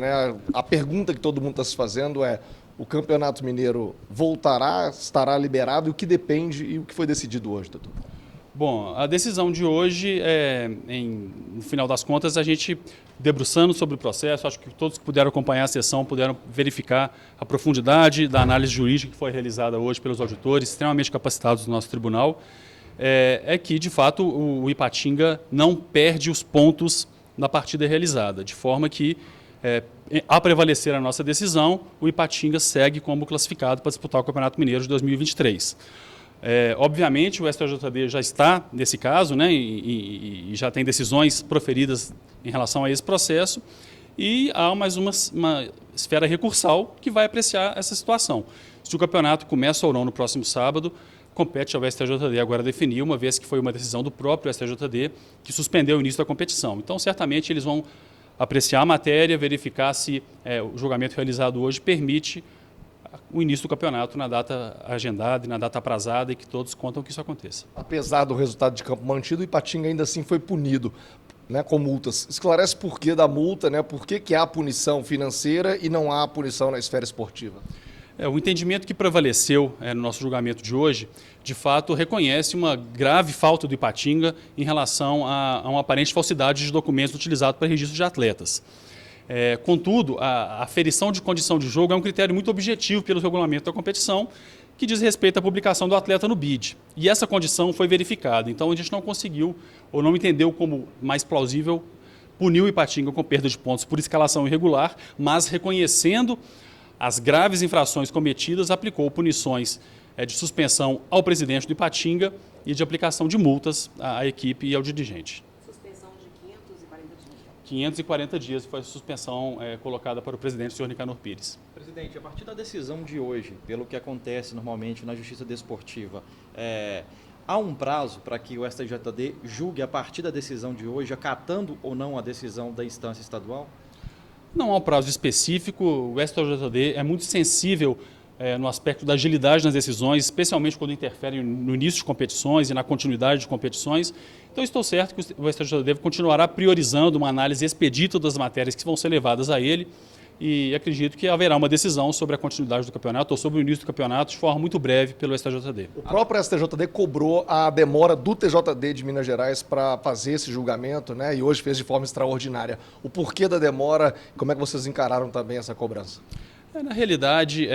Né? A pergunta que todo mundo está se fazendo é: o Campeonato Mineiro voltará, estará liberado, e o que depende e o que foi decidido hoje, doutor? Bom, a decisão de hoje, no final das contas, a gente debruçando sobre o processo, acho que todos que puderam acompanhar a sessão puderam verificar a profundidade da análise jurídica que foi realizada hoje pelos auditores, extremamente capacitados do nosso tribunal, é que, de fato, o Ipatinga não perde os pontos na partida realizada, de forma que, a prevalecer a nossa decisão, o Ipatinga segue como classificado para disputar o Campeonato Mineiro de 2023. Obviamente, o STJD já está nesse caso, né, e já tem decisões proferidas em relação a esse processo, e há mais uma esfera recursal que vai apreciar essa situação. Se o campeonato começa ou não no próximo sábado, compete ao STJD agora definir, uma vez que foi uma decisão do próprio STJD que suspendeu o início da competição. Então, certamente, eles vão apreciar a matéria, verificar se o julgamento realizado hoje permite o início do campeonato na data agendada e na data aprazada, e que todos contam que isso aconteça. Apesar do resultado de campo mantido, o Ipatinga ainda assim foi punido, né, com multas. Esclarece por que da multa, né, por que há punição financeira e não há punição na esfera esportiva. O entendimento que prevaleceu no nosso julgamento de hoje, de fato, reconhece uma grave falta do Ipatinga em relação a uma aparente falsidade de documentos utilizados para registro de atletas. Contudo, a aferição de condição de jogo é um critério muito objetivo pelo regulamento da competição, que diz respeito à publicação do atleta no BID. E essa condição foi verificada. Então, a gente não conseguiu, ou não entendeu como mais plausível, punir o Ipatinga com perda de pontos por escalação irregular, mas reconhecendo as graves infrações cometidas, aplicou punições de suspensão ao presidente do Ipatinga e de aplicação de multas à equipe e ao dirigente. 540 dias foi a suspensão colocada para o presidente, o senhor Nicanor Pires. Presidente, a partir da decisão de hoje, pelo que acontece normalmente na Justiça Desportiva, há um prazo para que o STJD julgue a partir da decisão de hoje, acatando ou não a decisão da instância estadual? Não há um prazo específico. O STJD é muito sensível no aspecto da agilidade nas decisões, especialmente quando interfere no início de competições e na continuidade de competições. Então, estou certo que o STJD continuará priorizando uma análise expedita das matérias que vão ser levadas a ele, e acredito que haverá uma decisão sobre a continuidade do campeonato ou sobre o início do campeonato de forma muito breve pelo STJD. O próprio STJD cobrou a demora do TJD de Minas Gerais para fazer esse julgamento, né, e hoje fez de forma extraordinária. O porquê da demora, como é que vocês encararam também essa cobrança? Na realidade,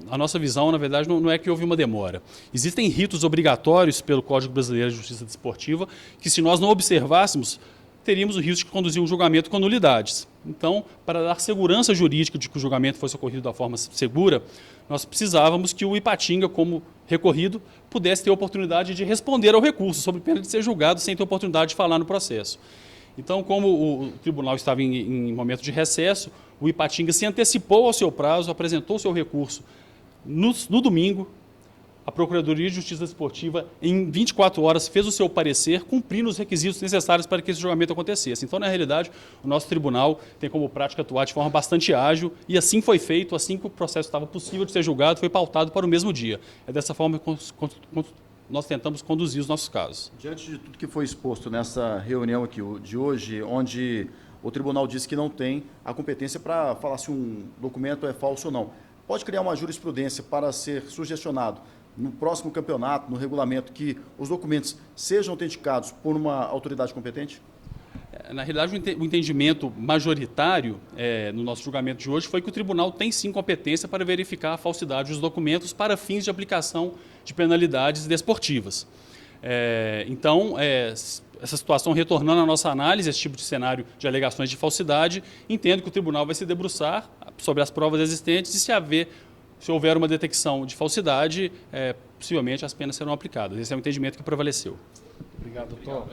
a nossa visão, na verdade, não é que houve uma demora. Existem ritos obrigatórios pelo Código Brasileiro de Justiça Desportiva que, se nós não observássemos, teríamos o risco de conduzir um julgamento com nulidades. Então, para dar segurança jurídica de que o julgamento fosse ocorrido da forma segura, nós precisávamos que o Ipatinga, como recorrido, pudesse ter a oportunidade de responder ao recurso, sob pena de ser julgado sem ter oportunidade de falar no processo. Então, como o tribunal estava em momento de recesso, o Ipatinga se antecipou ao seu prazo, apresentou o seu recurso no domingo. A Procuradoria de Justiça Desportiva, em 24 horas, fez o seu parecer, cumprindo os requisitos necessários para que esse julgamento acontecesse. Então, na realidade, o nosso tribunal tem como prática atuar de forma bastante ágil, e assim foi feito, assim que o processo estava possível de ser julgado, foi pautado para o mesmo dia. É dessa forma que nós tentamos conduzir os nossos casos. Diante de tudo que foi exposto nessa reunião aqui de hoje, onde o tribunal disse que não tem a competência para falar se um documento é falso ou não, pode criar uma jurisprudência para ser sugestionado no próximo campeonato, no regulamento, que os documentos sejam autenticados por uma autoridade competente? Na realidade, o entendimento majoritário no nosso julgamento de hoje foi que o tribunal tem sim competência para verificar a falsidade dos documentos para fins de aplicação de penalidades desportivas. Então, essa situação, retornando à nossa análise, esse tipo de cenário de alegações de falsidade, entendo que o tribunal vai se debruçar sobre as provas existentes, e se houver uma detecção de falsidade, possivelmente as penas serão aplicadas. Esse é o entendimento que prevaleceu. Obrigado, doutor.